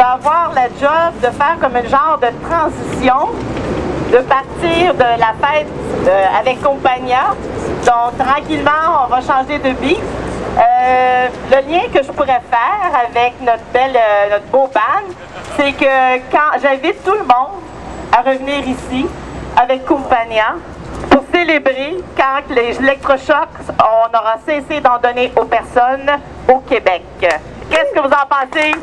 va avoir le job de faire comme un genre de transition, de partir de la fête avec Compagnia. Donc, tranquillement, on va changer de beat. Le lien que je pourrais faire avec notre beau band, c'est que quand j'invite tout le monde à revenir ici avec Compagnia pour célébrer quand les électrochocs, on aura cessé d'en donner aux personnes au Québec. Qu'est-ce que vous en pensez?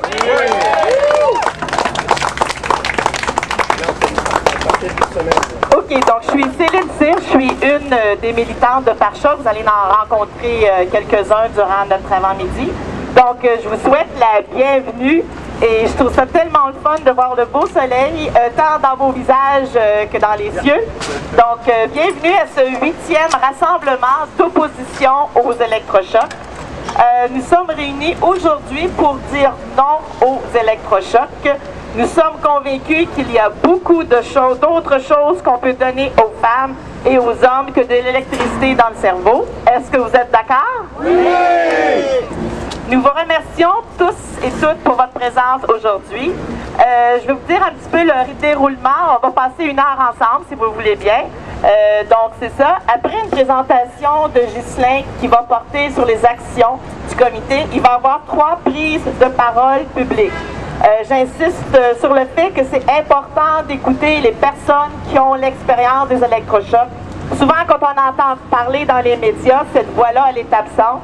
OK, donc je suis Céline Cyr, je suis une des militantes de Pare-Choc. Vous allez en rencontrer quelques-uns durant notre avant-midi. Donc, je vous souhaite la bienvenue et je trouve ça tellement le fun de voir le beau soleil, tant dans vos visages que dans les cieux. Donc, bienvenue à ce 8e rassemblement d'opposition aux électrochocs. Nous sommes réunis aujourd'hui pour dire non aux électrochocs. Nous sommes convaincus qu'il y a beaucoup d'autres choses qu'on peut donner aux femmes et aux hommes que de l'électricité dans le cerveau. Est-ce que vous êtes d'accord? Oui! Nous vous remercions tous et toutes pour votre présence aujourd'hui. Je vais vous dire un petit peu le déroulement. On va passer 1 heure ensemble, si vous voulez bien. Donc, c'est ça. Après une présentation de Ghislain qui va porter sur les actions du comité, il va y avoir 3 prises de parole publiques. J'insiste sur le fait que c'est important d'écouter les personnes qui ont l'expérience des électrochocs. Souvent, quand on entend parler dans les médias, cette voix-là, elle est absente.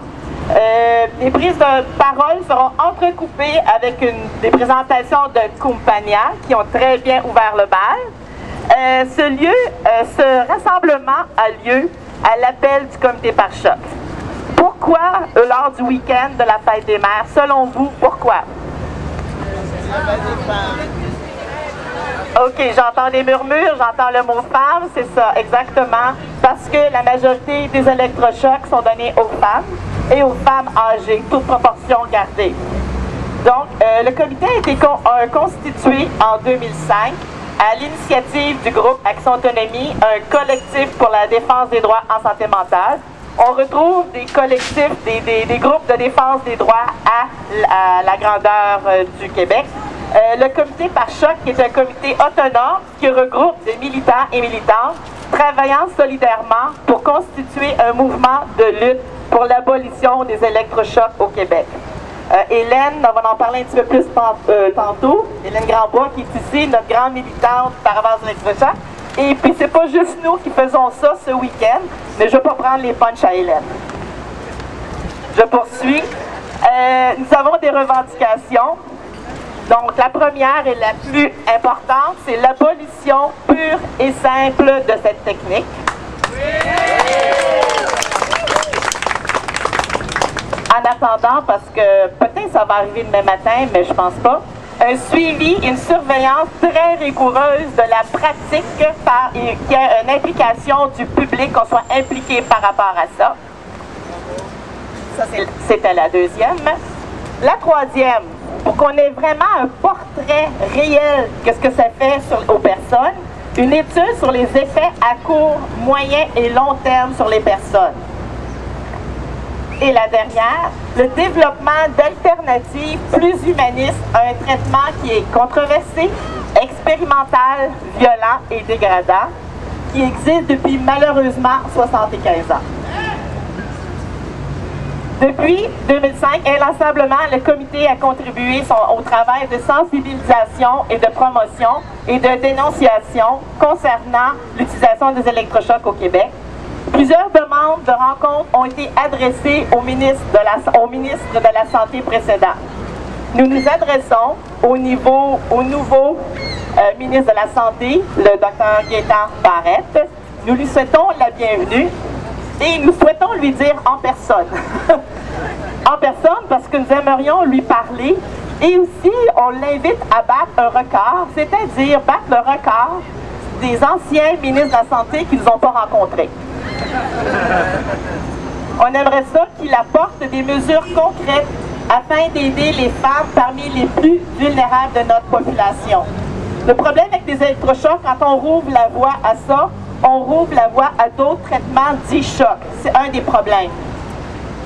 Les prises de parole seront entrecoupées avec des présentations de Compagnia qui ont très bien ouvert le bal. Ce rassemblement a lieu à l'appel du comité Pare-Choc. Pourquoi, lors du week-end de la fête des mères, selon vous, pourquoi? OK, j'entends des murmures, j'entends le mot femme, c'est ça, exactement. Parce que la majorité des électrochocs sont donnés aux femmes et aux femmes âgées, toute proportion gardée. Donc, le comité a été constitué en 2005 à l'initiative du groupe Action Autonomie, un collectif pour la défense des droits en santé mentale. On retrouve des collectifs, des groupes de défense des droits à la grandeur du Québec. Le comité Pare-Choc est un comité autonome qui regroupe des militants et militantes travaillant solidairement pour constituer un mouvement de lutte pour l'abolition des électrochocs au Québec. Hélène, on va en parler un petit peu plus tantôt. Hélène Grandbois, qui est ici, notre grande militante par rapport aux électrochocs. Et puis, c'est pas juste nous qui faisons ça ce week-end, mais je ne vais pas prendre les punchs à Hélène. Je poursuis. Nous avons des revendications. Donc, la première et la plus importante, c'est l'abolition pure et simple de cette technique. En attendant, parce que peut-être ça va arriver demain matin, mais je pense pas, un suivi, une surveillance très rigoureuse de la pratique qui a une implication du public, qu'on soit impliqué par rapport à ça. Ça, c'était la deuxième. La troisième, pour qu'on ait vraiment un portrait réel de ce que ça fait aux personnes, une étude sur les effets à court, moyen et long terme sur les personnes. Et la dernière, le développement d'alternatives plus humanistes à un traitement qui est controversé, expérimental, violent et dégradant, qui existe depuis malheureusement 75 ans. Depuis 2005, inlassablement, le comité a contribué au travail de sensibilisation et de promotion et de dénonciation concernant l'utilisation des électrochocs au Québec. Plusieurs demandes de rencontres ont été adressées au ministre de la Santé précédent. Nous nous adressons au nouveau ministre de la Santé, le Dr Gaétan Barrette. Nous lui souhaitons la bienvenue et nous souhaitons lui dire en personne. En personne parce que nous aimerions lui parler et aussi on l'invite à battre un record, c'est-à-dire battre le record des anciens ministres de la Santé qui ne nous ont pas rencontrés. On aimerait ça qu'il apporte des mesures concrètes afin d'aider les femmes parmi les plus vulnérables de notre population. Le problème avec les électrochocs, quand on rouvre la voie à ça, on rouvre la voie à d'autres traitements dits chocs. C'est un des problèmes.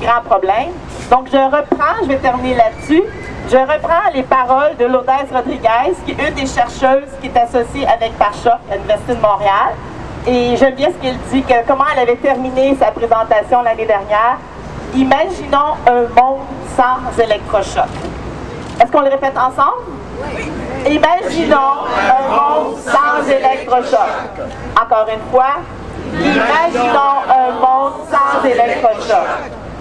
Grand problème. Donc, je reprends, je vais terminer là-dessus. Je reprends les paroles de Lourdes Rodriguez, qui est une des chercheuses qui est associée avec Pare-Choc à l'Université de Montréal. Et j'aime bien ce qu'elle dit, comment elle avait terminé sa présentation l'année dernière. Imaginons un monde sans électrochoc. Est-ce qu'on le répète ensemble? Oui. Imaginons un monde sans électrochoc. Encore une fois, imaginons un monde sans électrochoc.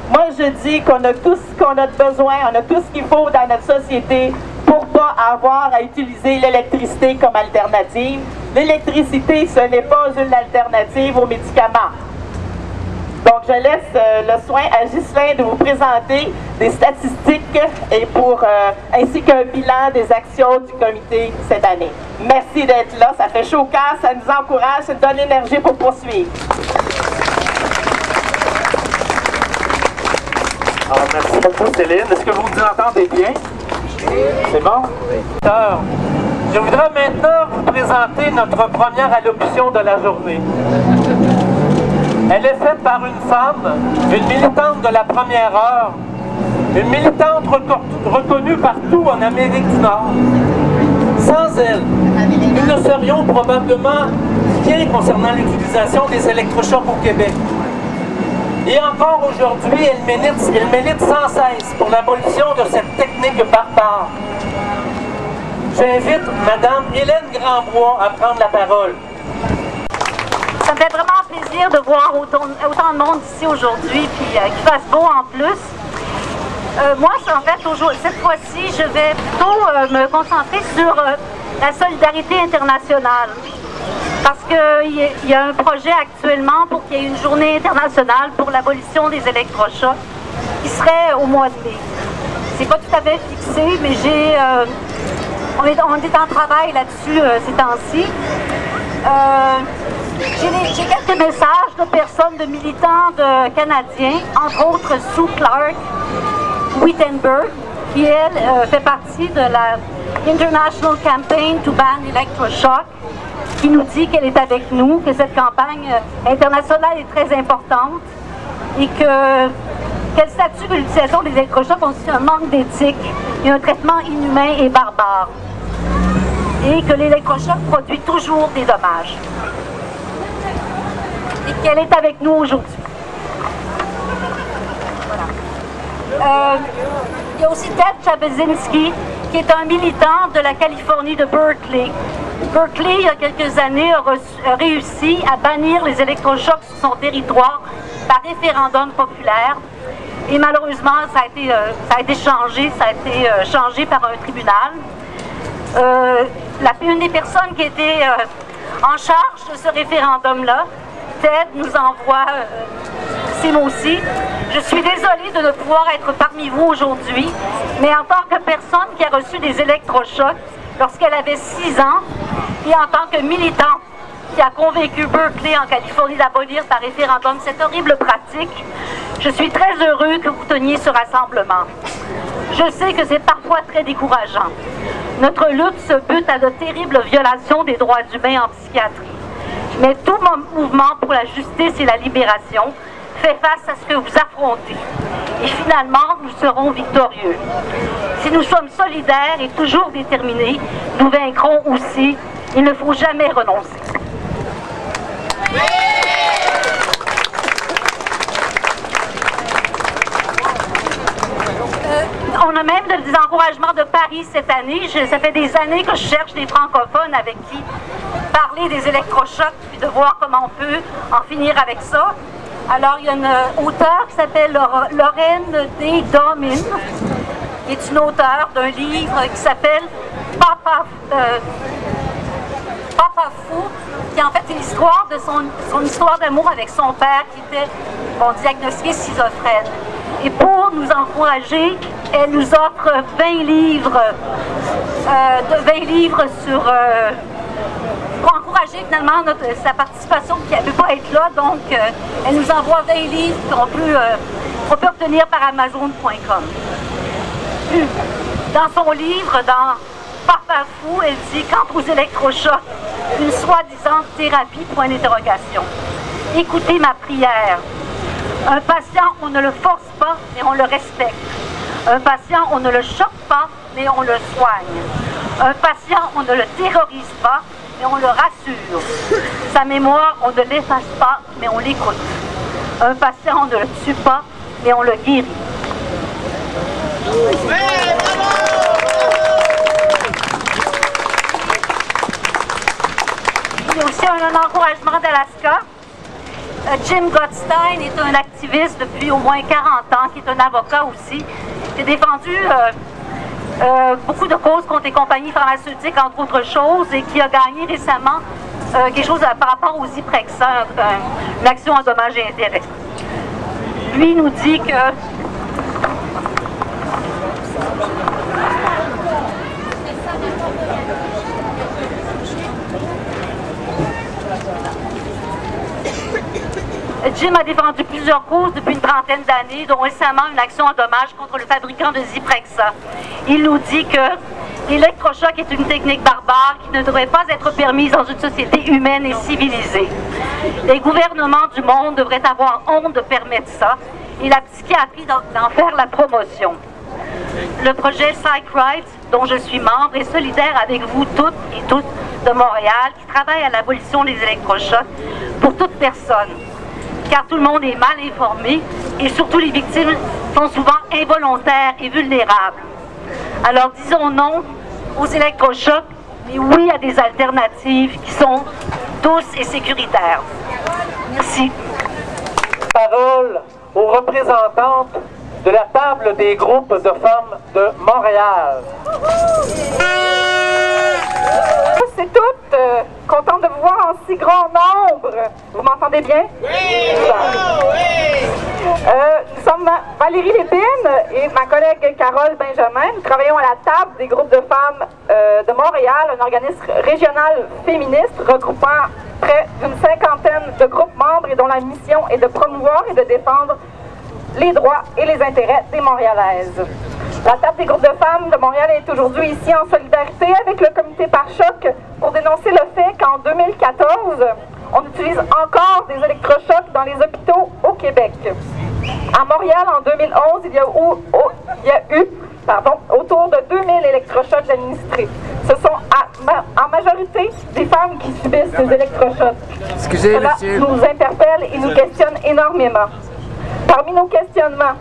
Moi, je dis qu'on a tout ce qu'on a besoin, on a tout ce qu'il faut dans notre société pour ne pas avoir à utiliser l'électricité comme alternative. L'électricité, ce n'est pas une alternative aux médicaments. Donc, je laisse le soin à Ghislain de vous présenter des statistiques et ainsi qu'un bilan des actions du comité cette année. Merci d'être là, ça fait chaud au cœur, ça nous encourage, ça nous donne l'énergie pour poursuivre. Alors, merci beaucoup, Céline. Est-ce que vous nous entendez bien? C'est bon? Je voudrais maintenant vous présenter notre première allocution de la journée. Elle est faite par une femme, une militante de la première heure, une militante reconnue partout en Amérique du Nord. Sans elle, nous ne serions probablement rien concernant l'utilisation des électrochocs au Québec. Et encore aujourd'hui, elle milite sans cesse pour l'abolition de cette technique barbare. J'invite Mme Hélène Grandbois à prendre la parole. Ça me fait vraiment plaisir de voir autant de monde ici aujourd'hui, puis qu'il fasse beau en plus. Moi, en fait, cette fois-ci, je vais plutôt me concentrer sur la solidarité internationale. Parce qu'il y a un projet actuellement pour qu'il y ait une journée internationale pour l'abolition des électrochocs qui serait au mois de mai. C'est pas tout à fait fixé, mais on est en travail là-dessus ces temps-ci. J'ai quelques messages de personnes, de militants canadiens, entre autres Sue Clark Wittenberg, qui elle fait partie de la International Campaign to Ban Electroshock, qui nous dit qu'elle est avec nous, que cette campagne internationale est très importante et qu'elle statue que l'utilisation des électrochocs constitue un manque d'éthique et un traitement inhumain et barbare, et que l'électrochoc produit toujours des dommages. Et qu'elle est avec nous aujourd'hui. Voilà. Il y a aussi Ted Chabezinski, qui est un militant de la Californie de Berkeley. Berkeley, il y a quelques années, a réussi à bannir les électrochocs sur son territoire par référendum populaire. Et malheureusement, ça a été changé par un tribunal. Une des personnes qui était en charge de ce référendum-là, Ted, nous envoie ces mots-ci. Je suis désolée de ne pouvoir être parmi vous aujourd'hui, mais en tant que personne qui a reçu des électrochocs lorsqu'elle avait 6 ans, et en tant que militant qui a convaincu Berkeley en Californie d'abolir par référendum cette horrible pratique, je suis très heureux que vous teniez ce rassemblement. Je sais que c'est parfois très décourageant. Notre lutte se bute à de terribles violations des droits humains en psychiatrie. Mais tout mouvement pour la justice et la libération fait face à ce que vous affrontez. Et finalement, nous serons victorieux. Si nous sommes solidaires et toujours déterminés, nous vaincrons aussi. Il ne faut jamais renoncer. On a même des encouragements de Paris cette année. Ça fait des années que je cherche des francophones avec qui parler des électrochocs et de voir comment on peut en finir avec ça. Alors, il y a une auteure qui s'appelle Lorraine D. Domin, qui est une auteure d'un livre qui s'appelle Papa Fou, qui en fait est l'histoire de son histoire d'amour avec son père qui était diagnostiqué schizophrène. Et pour nous encourager, elle nous offre 20 livres, pour encourager finalement sa participation qui ne peut pas être là. Donc, elle nous envoie 20 livres qu'on peut obtenir par Amazon.com. Dans son livre, dans Papa Fou, elle dit « Quant aux électrochocs, une soi-disant thérapie, point d'interrogation. Écoutez ma prière. Un patient, on ne le force pas, mais on le respecte. Un patient, on ne le choque pas, mais on le soigne. Un patient, on ne le terrorise pas, mais on le rassure. Sa mémoire, on ne l'efface pas, mais on l'écoute. Un patient, on ne le tue pas, mais on le guérit. Il y a aussi un encouragement d'Alaska. Jim Gottstein est un activiste depuis au moins 40 ans, qui est un avocat aussi, qui a défendu beaucoup de causes contre les compagnies pharmaceutiques, entre autres choses, et qui a gagné récemment quelque chose par rapport aux Zyprexa, une action en dommages et intérêts. Lui nous dit que Jim a défendu plusieurs causes depuis une trentaine d'années, dont récemment une action en dommages contre le fabricant de Zyprexa. Il nous dit que l'électrochoc est une technique barbare qui ne devrait pas être permise dans une société humaine et civilisée. Les gouvernements du monde devraient avoir honte de permettre ça et la psychiatrie d'en faire la promotion. Le projet Psych Rights, dont je suis membre, est solidaire avec vous toutes et tous de Montréal qui travaillent à l'abolition des électrochocs pour toute personne. Car tout le monde est mal informé et surtout les victimes sont souvent involontaires et vulnérables. Alors disons non aux électrochocs, mais oui à des alternatives qui sont douces et sécuritaires. Merci. Parole aux représentantes de la table des groupes de femmes de Montréal. C'est toutes contente de vous voir en si grand nombre. Vous m'entendez bien? Oui! Nous sommes Valérie Lépine et ma collègue Carole Benjamin. Nous travaillons à la table des groupes de femmes de Montréal, un organisme régional féministe regroupant près d'une cinquantaine de groupes membres et dont la mission est de promouvoir et de défendre les droits et les intérêts des Montréalaises. La table des groupes de femmes de Montréal est aujourd'hui ici en solidarité avec le comité Pare-Choc pour dénoncer le fait qu'en 2014, on utilise encore des électrochocs dans les hôpitaux au Québec. À Montréal, en 2011, il y a eu autour de 2000 électrochocs administrés. Ce sont en majorité des femmes qui subissent ces électrochocs. Cela nous interpelle et nous questionne énormément. Parmi nos questionnements,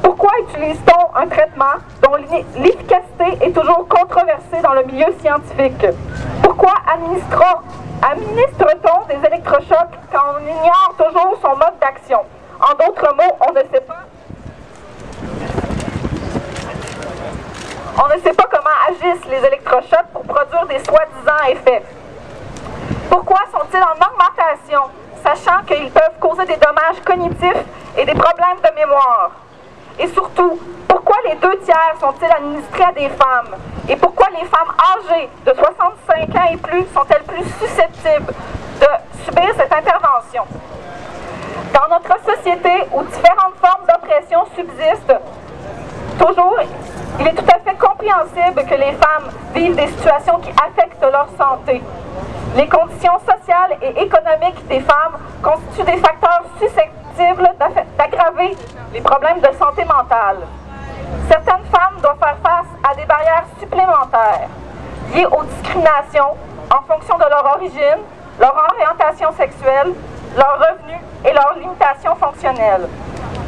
pourquoi utilise-t-on un traitement dont l'efficacité est toujours controversée dans le milieu scientifique? Pourquoi administre-t-on des électrochocs quand on ignore toujours son mode d'action? En d'autres mots, on ne sait pas comment agissent les électrochocs pour produire des soi-disant effets. Pourquoi sont-ils en augmentation, sachant qu'ils peuvent causer des dommages cognitifs et des problèmes de mémoire? Et surtout, pourquoi les 2/3 sont-ils administrés à des femmes? Et pourquoi les femmes âgées de 65 ans et plus sont-elles plus susceptibles de subir cette intervention? Dans notre société où différentes formes d'oppression subsistent, il est tout à fait compréhensible que les femmes vivent des situations qui affectent leur santé. Les conditions sociales et économiques des femmes constituent des facteurs susceptibles d'aggraver les problèmes de santé mentale. Certaines femmes doivent faire face à des barrières supplémentaires liées aux discriminations en fonction de leur origine, leur orientation sexuelle, leurs revenus et leurs limitations fonctionnelles.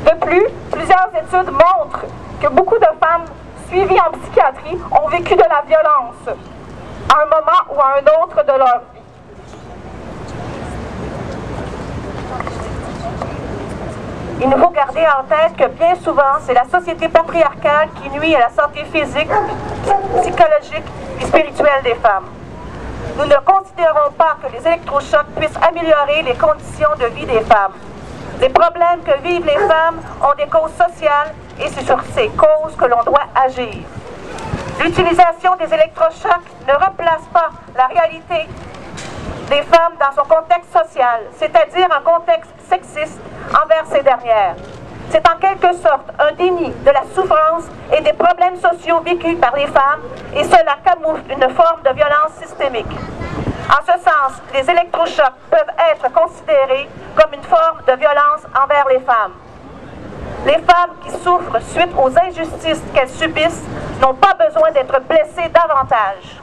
De plus, plusieurs études montrent que beaucoup de femmes suivies en psychiatrie ont vécu de la violence à un moment ou à un autre de leur vie. Il nous faut garder en tête que bien souvent, c'est la société patriarcale qui nuit à la santé physique, psychologique et spirituelle des femmes. Nous ne considérons pas que les électrochocs puissent améliorer les conditions de vie des femmes. Les problèmes que vivent les femmes ont des causes sociales et c'est sur ces causes que l'on doit agir. L'utilisation des électrochocs ne replace pas la réalité des femmes dans son contexte social, c'est-à-dire un contexte sexiste envers ces dernières. C'est en quelque sorte un déni de la souffrance et des problèmes sociaux vécus par les femmes et cela camoufle une forme de violence systémique. En ce sens, les électrochocs peuvent être considérés comme une forme de violence envers les femmes. Les femmes qui souffrent suite aux injustices qu'elles subissent n'ont pas besoin d'être blessées davantage.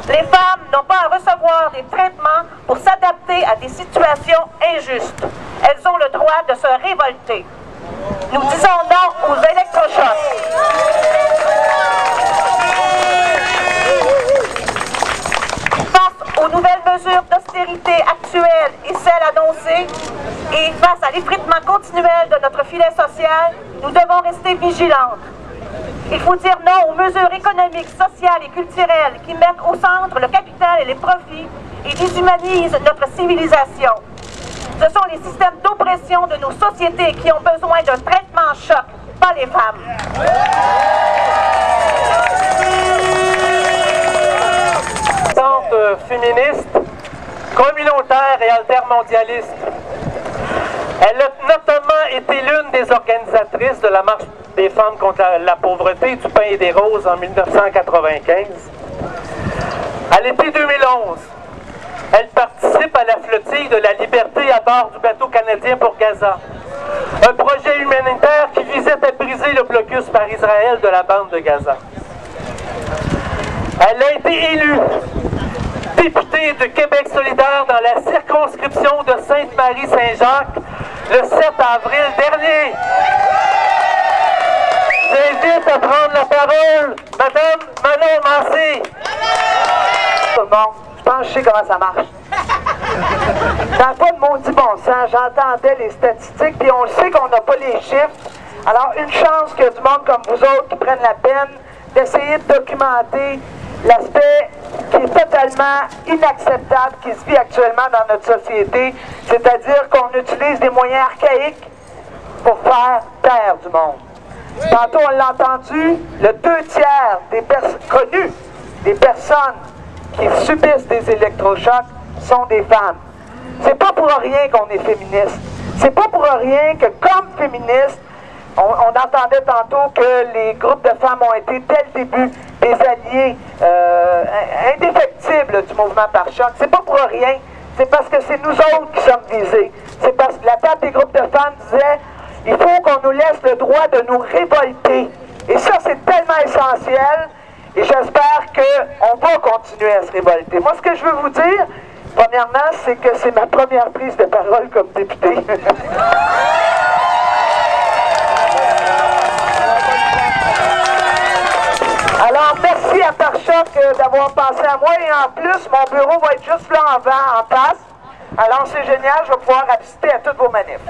Les femmes n'ont pas à recevoir des traitements pour s'adapter à des situations injustes. Elles ont le droit de se révolter. Nous disons non aux électrochocs. Face aux nouvelles mesures d'austérité actuelles et celles annoncées, et face à l'effritement continuel de notre filet social, nous devons rester vigilantes. Il faut dire non aux mesures économiques, sociales et culturelles qui mettent au centre le capital et les profits et déshumanisent notre civilisation. Ce sont les systèmes d'oppression de nos sociétés qui ont besoin d'un traitement choc, pas les femmes. Féministe, communautaire et altermondialiste. Elle a notamment été l'une des organisatrices de la marche des femmes contre la pauvreté, du pain et des roses en 1995. À l'été 2011, elle participe à la flottille de la liberté à bord du bateau canadien pour Gaza, un projet humanitaire qui visait à briser le blocus par Israël de la bande de Gaza. Elle a été élue députée de Québec solidaire dans la circonscription de Sainte-Marie-Saint-Jacques le 7 avril dernier. J'invite à prendre la parole Madame Manon Massé. Tout le monde, je pense que je sais comment ça marche. Ça n'a pas de maudit bon sens. J'entendais les statistiques, puis on le sait qu'on n'a pas les chiffres. Alors, une chance qu'il y a du monde comme vous autres qui prennent la peine d'essayer de documenter l'aspect qui est totalement inacceptable qui se vit actuellement dans notre société, c'est-à-dire qu'on utilise des moyens archaïques pour faire taire du monde. Tantôt, on l'a entendu, le 2/3 des connus des personnes qui subissent des électrochocs sont des femmes. C'est pas pour rien qu'on est féministe. C'est pas pour rien que, comme féministe, on entendait tantôt que les groupes de femmes ont été, dès le début, des alliés indéfectibles du mouvement par choc. C'est pas pour rien. C'est parce que c'est nous autres qui sommes visés. C'est parce que la table des groupes de femmes disait il faut qu'on nous laisse le droit de nous révolter. Et ça, c'est tellement essentiel. Et j'espère qu'on va continuer à se révolter. Moi, ce que je veux vous dire, premièrement, c'est que c'est ma première prise de parole comme députée. Alors, merci à Pare-Choc d'avoir pensé à moi. Et en plus, mon bureau va être juste là en face. Alors, c'est génial. Je vais pouvoir assister à toutes vos manifs.